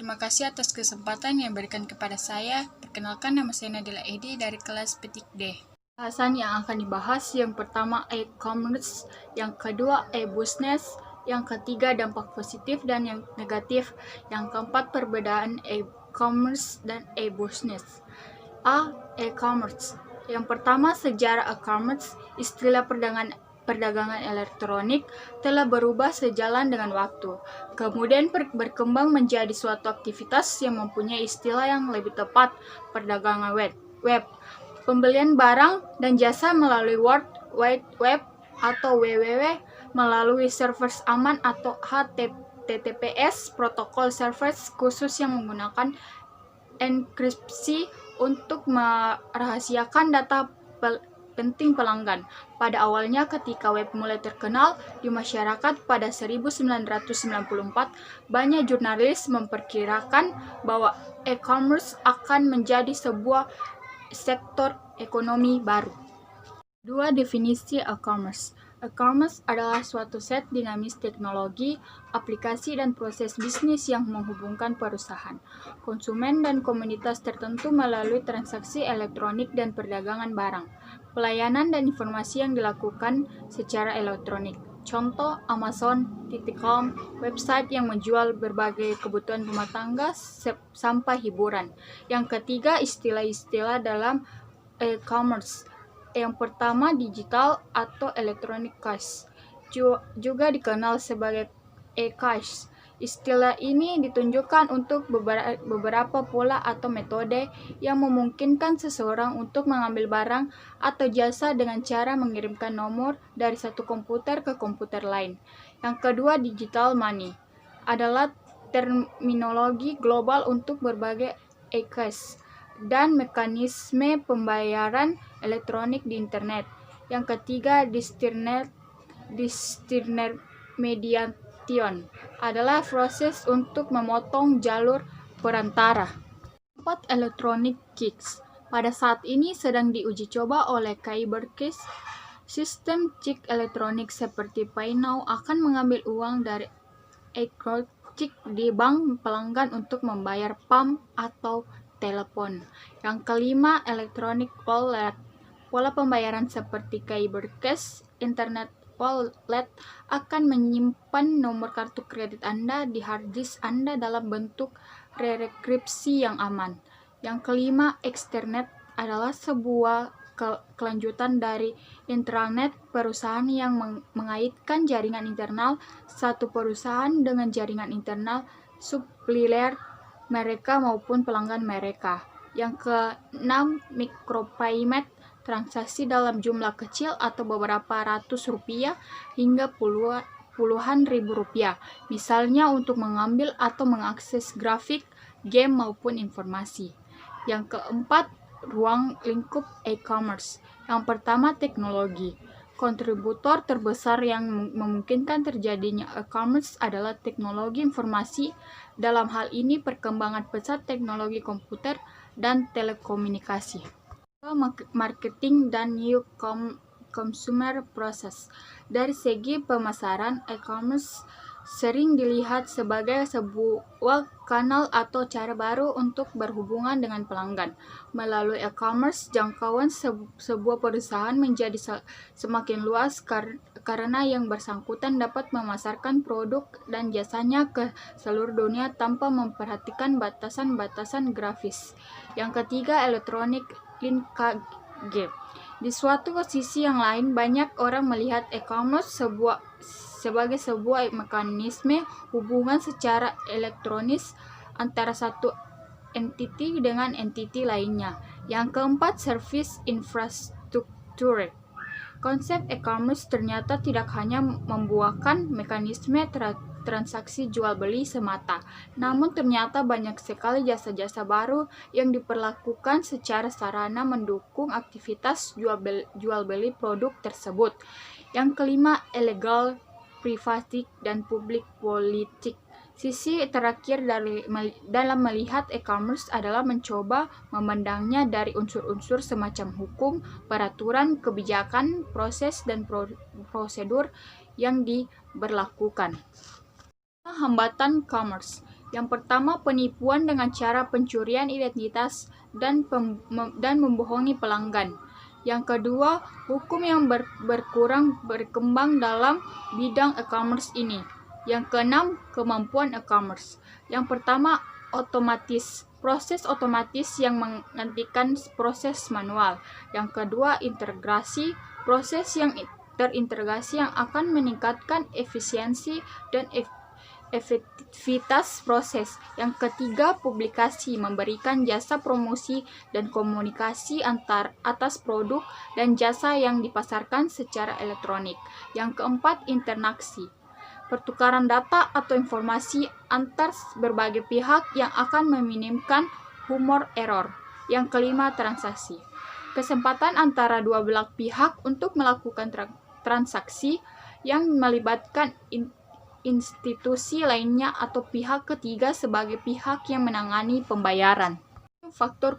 Terima kasih atas kesempatan yang diberikan kepada saya. Perkenalkan, nama saya Nadila Edi dari kelas Petik D. Bahasan yang akan dibahas yang pertama e-commerce, yang kedua e-business, yang ketiga dampak positif dan yang negatif, yang keempat perbedaan e-commerce dan e-business. E-commerce. Yang pertama, sejarah e-commerce. Istilah perdagangan elektronik telah berubah sejalan dengan waktu. Kemudian berkembang menjadi suatu aktivitas yang mempunyai istilah yang lebih tepat, perdagangan web. Pembelian barang dan jasa melalui World Wide Web atau WWW, melalui server aman atau HTTPS, protokol server khusus yang menggunakan enkripsi untuk merahasiakan data penting pelanggan. Pada awalnya ketika web mulai terkenal di masyarakat pada 1994, banyak jurnalis memperkirakan bahwa e-commerce akan menjadi sebuah sektor ekonomi baru. Dua definisi e-commerce. E-commerce adalah suatu set dinamis teknologi, aplikasi, dan proses bisnis yang menghubungkan perusahaan, konsumen, dan komunitas tertentu melalui transaksi elektronik dan perdagangan barang, pelayanan, dan informasi yang dilakukan secara elektronik. Contoh, Amazon.com, website yang menjual berbagai kebutuhan rumah tangga sampai hiburan. Yang ketiga, istilah-istilah dalam e-commerce. Yang pertama, digital atau electronic cash, juga dikenal sebagai e-cash. Istilah ini ditunjukkan untuk beberapa pola atau metode yang memungkinkan seseorang untuk mengambil barang atau jasa dengan cara mengirimkan nomor dari satu komputer ke komputer lain. Yang kedua, digital money adalah terminologi global untuk berbagai e-cash dan mekanisme pembayaran elektronik di internet. Yang ketiga, disintermediation adalah proses untuk memotong jalur perantara. 4. Electronic Checks. Pada saat ini sedang diuji coba oleh Cybercase. Sistem cek elektronik seperti PayNow akan mengambil uang dari e-check di bank pelanggan untuk membayar PAM atau telepon. Yang kelima, electronic wallet. Pola pembayaran seperti Cybercash, internet wallet akan menyimpan nomor kartu kredit Anda di hard disk Anda dalam bentuk re-enkripsi yang aman. Yang kelima, externet adalah sebuah kelanjutan dari intranet perusahaan yang mengaitkan jaringan internal satu perusahaan dengan jaringan internal supplier mereka maupun pelanggan mereka. Yang keenam, micropayment, transaksi dalam jumlah kecil atau beberapa ratus rupiah hingga puluhan ribu rupiah, misalnya untuk mengambil atau mengakses grafik, game maupun informasi. Yang keempat, ruang lingkup e-commerce. Yang pertama, teknologi. Kontributor terbesar yang memungkinkan terjadinya e-commerce adalah teknologi informasi. Dalam hal ini, perkembangan pesat teknologi komputer dan telekomunikasi. Marketing dan new consumer process. Dari segi pemasaran, e-commerce sering dilihat sebagai sebuah kanal atau cara baru untuk berhubungan dengan pelanggan. Melalui e-commerce, jangkauan sebuah perusahaan menjadi semakin luas karena yang bersangkutan dapat memasarkan produk dan jasanya ke seluruh dunia tanpa memperhatikan batasan-batasan grafis. Yang ketiga, electronic linkage. Di suatu sisi yang lain, banyak orang melihat e-commerce sebagai sebuah mekanisme hubungan secara elektronis antara satu entiti dengan entiti lainnya. Yang keempat, service infrastructure. Konsep e-commerce ternyata tidak hanya membuahkan mekanisme transaksi jual beli semata, namun ternyata banyak sekali jasa-jasa baru yang diperlakukan secara sarana mendukung aktivitas jual beli produk tersebut. Yang kelima, illegal, privacy, dan public politik. Sisi terakhir dalam melihat e-commerce adalah mencoba memandangnya dari unsur-unsur semacam hukum, peraturan, kebijakan, proses, dan prosedur yang diberlakukan. Hambatan commerce. Yang pertama, penipuan dengan cara pencurian identitas dan membohongi pelanggan. Yang kedua, hukum yang berkurang berkembang dalam bidang e-commerce ini. Yang keenam, kemampuan e-commerce. Yang pertama, otomatis. Proses otomatis yang menggantikan proses manual. Yang kedua, integrasi. Proses yang terintegrasi yang akan meningkatkan efisiensi dan efektivitas proses. Yang ketiga, publikasi, memberikan jasa promosi dan komunikasi atas produk dan jasa yang dipasarkan secara elektronik. Yang keempat, interaksi, pertukaran data atau informasi antar berbagai pihak yang akan meminimkan humor error. Yang kelima, transaksi, kesempatan antara dua belah pihak untuk melakukan transaksi yang melibatkan institusi lainnya atau pihak ketiga sebagai pihak yang menangani pembayaran. Faktor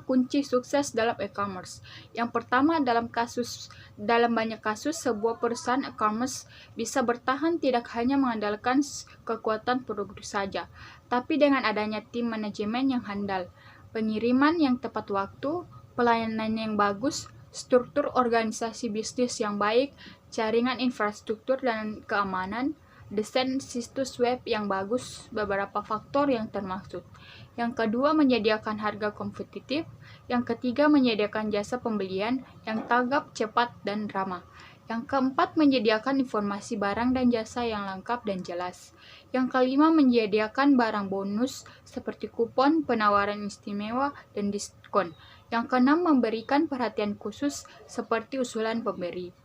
kunci sukses dalam e-commerce. Yang pertama, dalam banyak kasus sebuah perusahaan e-commerce bisa bertahan tidak hanya mengandalkan kekuatan produk saja, tapi dengan adanya tim manajemen yang handal, pengiriman yang tepat waktu, pelayanan yang bagus, struktur organisasi bisnis yang baik, jaringan infrastruktur dan keamanan, desain situs web yang bagus, beberapa faktor yang termaksud. Yang kedua, menyediakan harga kompetitif. Yang ketiga, menyediakan jasa pembelian yang tanggap, cepat, dan ramah. Yang keempat, menyediakan informasi barang dan jasa yang lengkap dan jelas. Yang kelima, menyediakan barang bonus seperti kupon, penawaran istimewa, dan diskon. Yang keenam, memberikan perhatian khusus seperti usulan pembeli.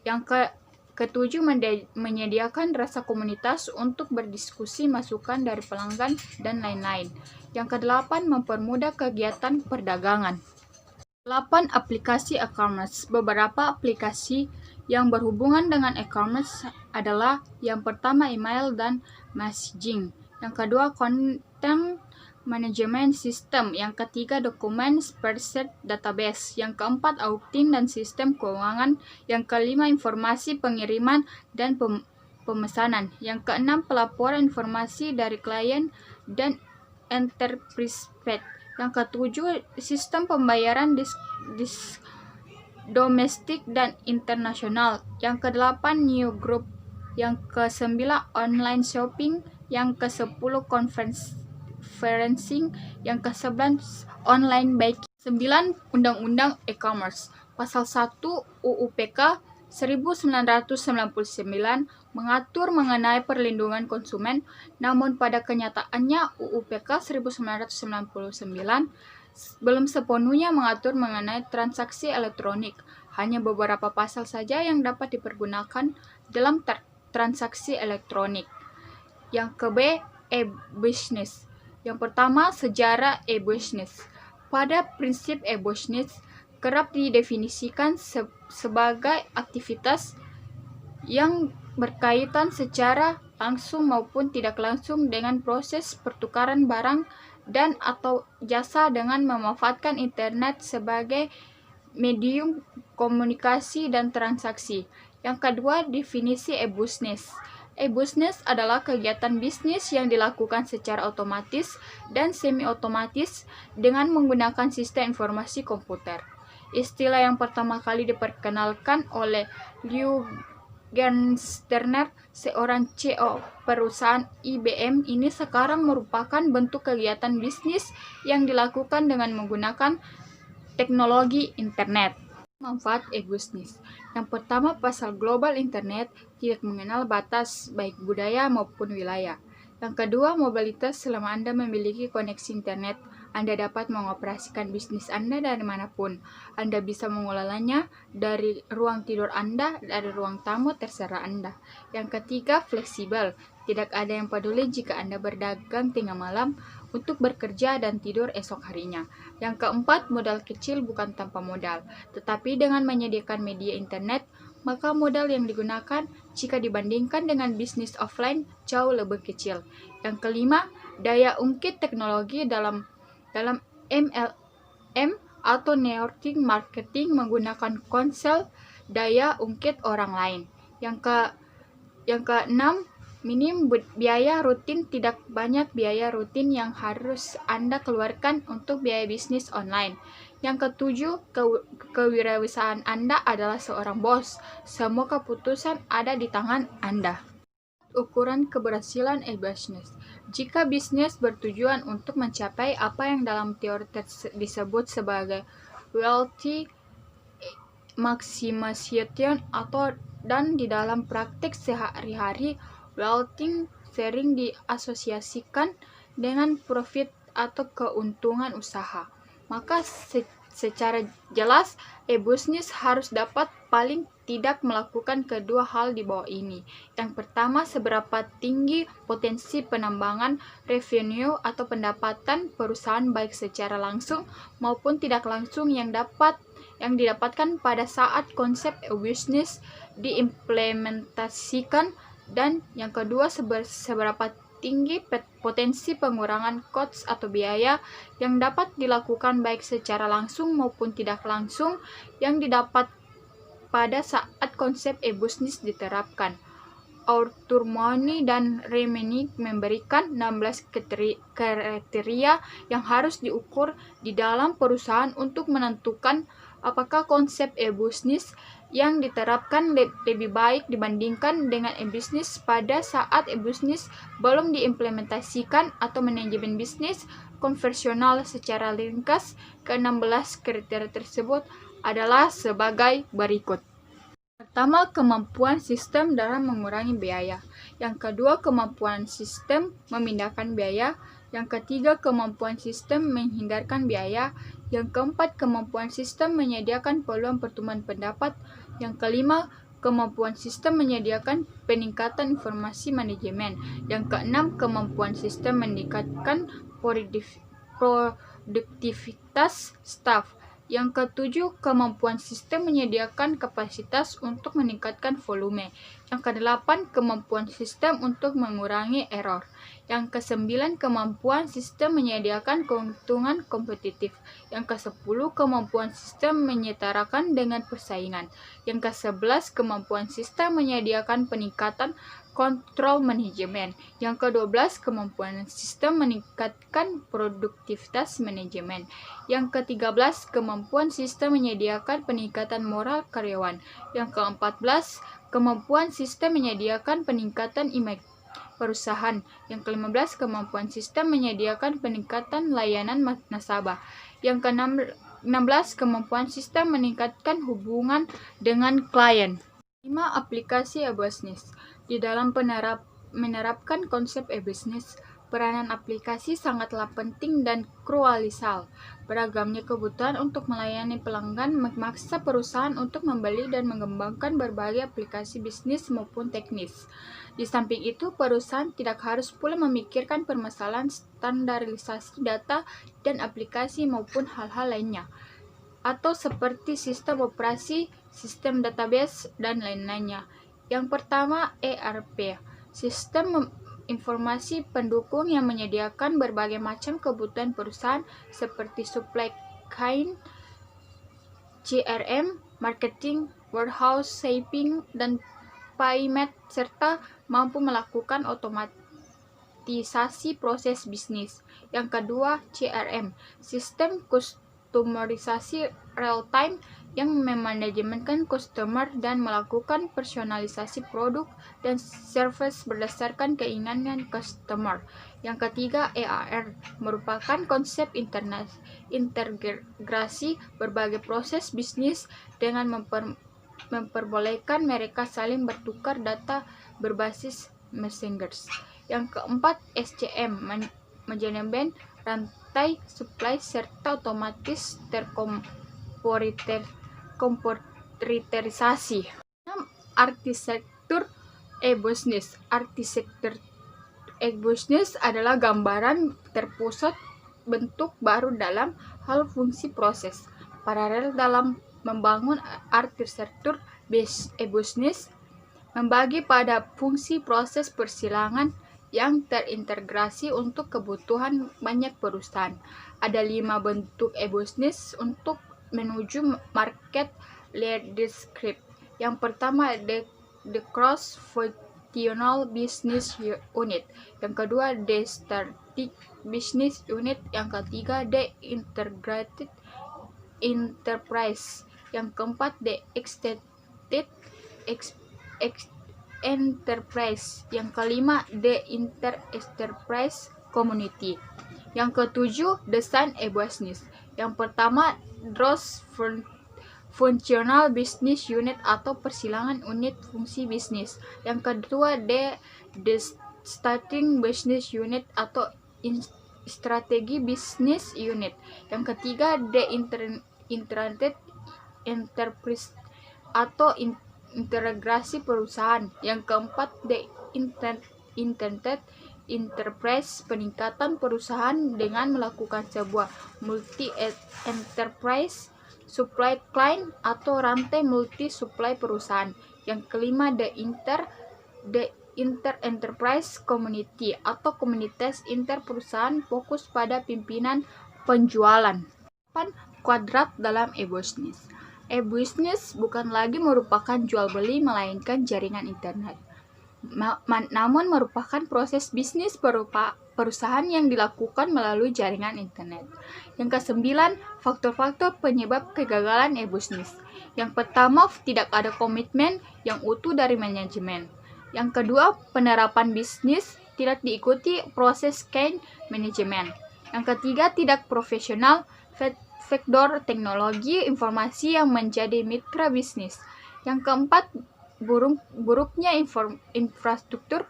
Yang ketujuh, menyediakan rasa komunitas untuk berdiskusi masukan dari pelanggan dan lain-lain. Yang kedelapan, mempermudah kegiatan perdagangan. 8. Aplikasi e-commerce. Beberapa aplikasi yang berhubungan dengan e-commerce adalah yang pertama, email dan messaging. Yang kedua, content management system. Yang ketiga, dokumen spreadsheet database. Yang keempat, auditing dan sistem keuangan. Yang kelima, informasi pengiriman dan pemesanan. Yang keenam, pelaporan informasi dari klien dan enterprise. Yang ketujuh, sistem pembayaran domestik dan internasional. Yang kedelapan, new group. Yang kesembilan, online shopping. Yang kesepuluh, conferencing. Yang ke-11, online banking. 9. Undang-Undang E-commerce. Pasal 1 UU-PK 1999 mengatur mengenai perlindungan konsumen, namun pada kenyataannya UU-PK 1999 belum sepenuhnya mengatur mengenai transaksi elektronik. Hanya beberapa pasal saja yang dapat dipergunakan dalam transaksi elektronik. Yang ke-B, e-business. Yang pertama, sejarah e-business. Pada prinsip e-business kerap didefinisikan sebagai aktivitas yang berkaitan secara langsung maupun tidak langsung dengan proses pertukaran barang dan atau jasa dengan memanfaatkan internet sebagai medium komunikasi dan transaksi. Yang kedua, definisi e-business. E-business adalah kegiatan bisnis yang dilakukan secara otomatis dan semi-otomatis dengan menggunakan sistem informasi komputer. Istilah yang pertama kali diperkenalkan oleh Lew Gerstner, seorang CEO perusahaan IBM. Ini sekarang merupakan bentuk kegiatan bisnis yang dilakukan dengan menggunakan teknologi internet. Manfaat e-business. Yang pertama, pasar global internet tidak mengenal batas baik budaya maupun wilayah. Yang kedua, mobilitas. Selama Anda memiliki koneksi internet, Anda dapat mengoperasikan bisnis Anda dari manapun. Anda bisa mengelolanya dari ruang tidur Anda, dari ruang tamu, terserah Anda. Yang ketiga, fleksibel. Tidak ada yang peduli jika Anda berdagang tengah malam untuk bekerja dan tidur esok harinya. Yang keempat, modal kecil bukan tanpa modal. Tetapi dengan menyediakan media internet, maka modal yang digunakan jika dibandingkan dengan bisnis offline jauh lebih kecil. Yang kelima, daya ungkit teknologi dalam MLM atau network marketing menggunakan konsel daya ungkit orang lain. Yang keenam, Minim biaya rutin, tidak banyak biaya rutin yang harus Anda keluarkan untuk biaya bisnis online. Yang ketujuh, kewirausahaan Anda adalah seorang bos. Semua keputusan ada di tangan Anda. Ukuran keberhasilan e-business. Jika bisnis bertujuan untuk mencapai apa yang dalam teori disebut sebagai wealthy maximization dan di dalam praktik sehari-hari, wealthy sering diasosiasikan dengan profit atau keuntungan usaha. Maka secara jelas, e-business harus dapat paling tidak melakukan kedua hal di bawah ini. Yang pertama, seberapa tinggi potensi penambangan revenue atau pendapatan perusahaan baik secara langsung maupun tidak langsung yang didapatkan pada saat konsep e-business diimplementasikan, dan yang kedua, seberapa tinggi potensi pengurangan cost atau biaya yang dapat dilakukan baik secara langsung maupun tidak langsung yang didapat pada saat konsep e-business diterapkan. Arthur Money dan Remenick memberikan 16 kriteria yang harus diukur di dalam perusahaan untuk menentukan apakah konsep e-business yang diterapkan lebih baik dibandingkan dengan e-business pada saat e-business belum diimplementasikan atau manajemen bisnis konvensional. Secara ringkas, ke-16 kriteria tersebut adalah sebagai berikut. Pertama, kemampuan sistem dalam mengurangi biaya. Yang kedua, kemampuan sistem memindahkan biaya. Yang ketiga, kemampuan sistem menghindarkan biaya. Yang keempat, kemampuan sistem menyediakan peluang pertumbuhan pendapat. Yang kelima, kemampuan sistem menyediakan peningkatan informasi manajemen. Yang keenam, kemampuan sistem meningkatkan produktivitas staf. Yang ketujuh, kemampuan sistem menyediakan kapasitas untuk meningkatkan volume. Yang kedelapan, kemampuan sistem untuk mengurangi error. Yang kesembilan, kemampuan sistem menyediakan keuntungan kompetitif. Yang kesepuluh, kemampuan sistem menyetarakan dengan persaingan. Yang kesebelas, kemampuan sistem menyediakan peningkatan kontrol manajemen. Yang ke-12, kemampuan sistem meningkatkan produktivitas manajemen. Yang ke-13, kemampuan sistem menyediakan peningkatan moral karyawan. Yang ke-14, kemampuan sistem menyediakan peningkatan image perusahaan. Yang ke-15, kemampuan sistem menyediakan peningkatan layanan nasabah. Yang ke-16, kemampuan sistem meningkatkan hubungan dengan klien. 5. Aplikasi e-business. Di dalam menerapkan konsep e-business, peranan aplikasi sangatlah penting dan krusial. Beragamnya kebutuhan untuk melayani pelanggan memaksa perusahaan untuk membeli dan mengembangkan berbagai aplikasi bisnis maupun teknis. Di samping itu, perusahaan tidak harus pula memikirkan permasalahan standarisasi data dan aplikasi maupun hal-hal lainnya, atau seperti sistem operasi, sistem database, dan lain-lainnya. Yang pertama, ERP, sistem informasi pendukung yang menyediakan berbagai macam kebutuhan perusahaan seperti supply chain, CRM, marketing, warehouse, shipping, dan payment, serta mampu melakukan otomatisasi proses bisnis. Yang kedua, CRM, sistem customerisasi real-time yang memanajemenkan customer dan melakukan personalisasi produk dan service berdasarkan keinginan customer. Yang ketiga, EAR, merupakan konsep integrasi berbagai proses bisnis dengan memperbolehkan mereka saling bertukar data berbasis messengers. Yang keempat, SCM, manajemen rantai supply serta otomatis komputerisasi. 6. Arsitektur e-business. Arsitektur e-business adalah gambaran terpusat bentuk baru dalam hal fungsi proses. Paralel dalam membangun arsitektur e-business membagi pada fungsi proses persilangan yang terintegrasi untuk kebutuhan banyak perusahaan. Ada 5 bentuk e-business untuk menuju market leadership. Yang pertama, the cross Functional Business Unit. Yang kedua, The Strategic Business Unit. Yang ketiga, The Integrated Enterprise. Yang keempat, The Extended Enterprise. Yang kelima, The Inter-Enterprise Community. Yang ketujuh, Design a Business. Yang pertama, DROS Functional Business Unit atau persilangan unit fungsi bisnis. Yang kedua, The Starting Business Unit atau Strategi Business Unit. Yang ketiga, The Integrated Enterprise atau integrasi perusahaan. Yang keempat, The Intended Enterprise, peningkatan perusahaan dengan melakukan sebuah multi-enterprise supply chain atau rantai multi-supply perusahaan. Yang kelima, The Inter-Enterprise Community atau komunitas inter perusahaan fokus pada pimpinan penjualan. 8. Kuadrat dalam e-business. E-business bukan lagi merupakan jual beli melainkan jaringan internet. Namun merupakan proses bisnis perusahaan yang dilakukan melalui jaringan internet. Yang kesembilan, faktor-faktor penyebab kegagalan e-business. Yang pertama, tidak ada komitmen yang utuh dari manajemen. Yang kedua, penerapan bisnis tidak diikuti proses change management. Yang ketiga, tidak profesional faktor teknologi informasi yang menjadi mitra bisnis. Yang keempat, buruknya infrastruktur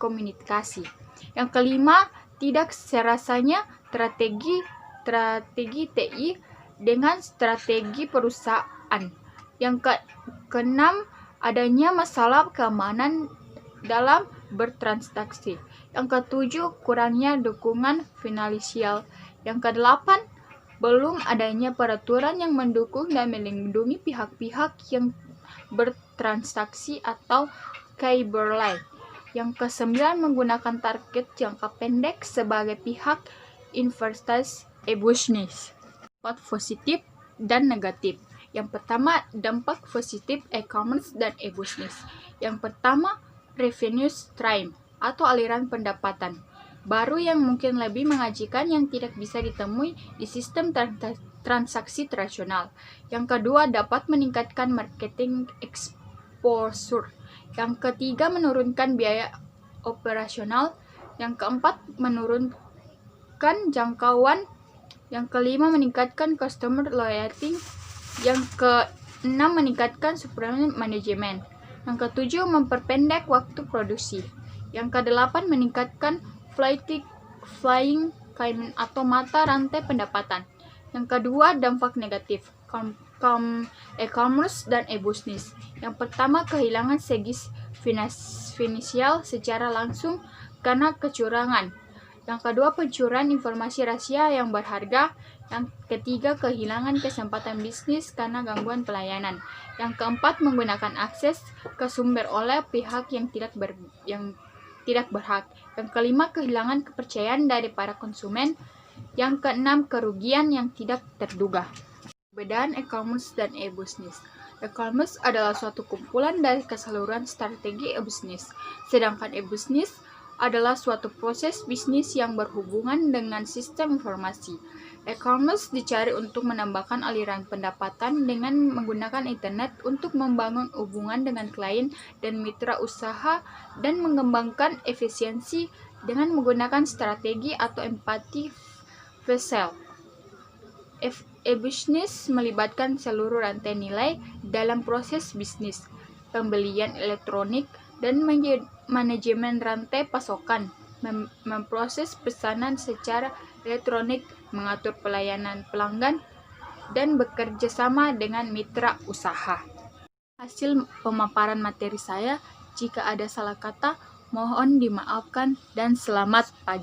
komunikasi. Yang kelima, tidak serasanya strategi TI dengan strategi perusahaan. Yang keenam, adanya masalah keamanan dalam bertransaksi. Yang ketujuh, kurangnya dukungan finansial. Yang kedelapan, belum adanya peraturan yang mendukung dan melindungi pihak-pihak yang bertransaksi atau cyberline. Yang kesembilan, menggunakan target jangka pendek sebagai pihak investasi e-business. Dampak positif dan negatif. Yang pertama, dampak positif e-commerce dan e-business. Yang pertama, revenue stream atau aliran pendapatan baru yang mungkin lebih mengajikan yang tidak bisa ditemui di sistem transaksi tradisional. Yang kedua, dapat meningkatkan marketing exposure. Yang ketiga, menurunkan biaya operasional. Yang keempat, menurunkan jangkauan. Yang kelima, meningkatkan customer loyalty. Yang keenam, meningkatkan supply management. Yang ketujuh, memperpendek waktu produksi. Yang kedelapan, meningkatkan flying time atau mata rantai pendapatan. Yang kedua, dampak negatif e-commerce dan e-business. Yang pertama, kehilangan segi finansial secara langsung karena kecurangan. Yang kedua, pencurian informasi rahasia yang berharga. Yang ketiga, kehilangan kesempatan bisnis karena gangguan pelayanan. Yang keempat, menggunakan akses ke sumber oleh pihak yang tidak berhak. Yang kelima, kehilangan kepercayaan dari para konsumen. Yang keenam, kerugian yang tidak terduga. Perbedaan e-commerce dan e-business. E-commerce adalah suatu kumpulan dari keseluruhan strategi e-business, sedangkan e-business adalah suatu proses bisnis yang berhubungan dengan sistem informasi. E-commerce dicari untuk menambahkan aliran pendapatan dengan menggunakan internet untuk membangun hubungan dengan klien dan mitra usaha dan mengembangkan efisiensi dengan menggunakan strategi atau empati vesel. E-business melibatkan seluruh rantai nilai dalam proses bisnis, pembelian elektronik, dan manajemen rantai pasokan, memproses pesanan secara elektronik, mengatur pelayanan pelanggan, dan bekerja sama dengan mitra usaha. Hasil pemaparan materi saya, jika ada salah kata, mohon dimaafkan dan selamat pagi.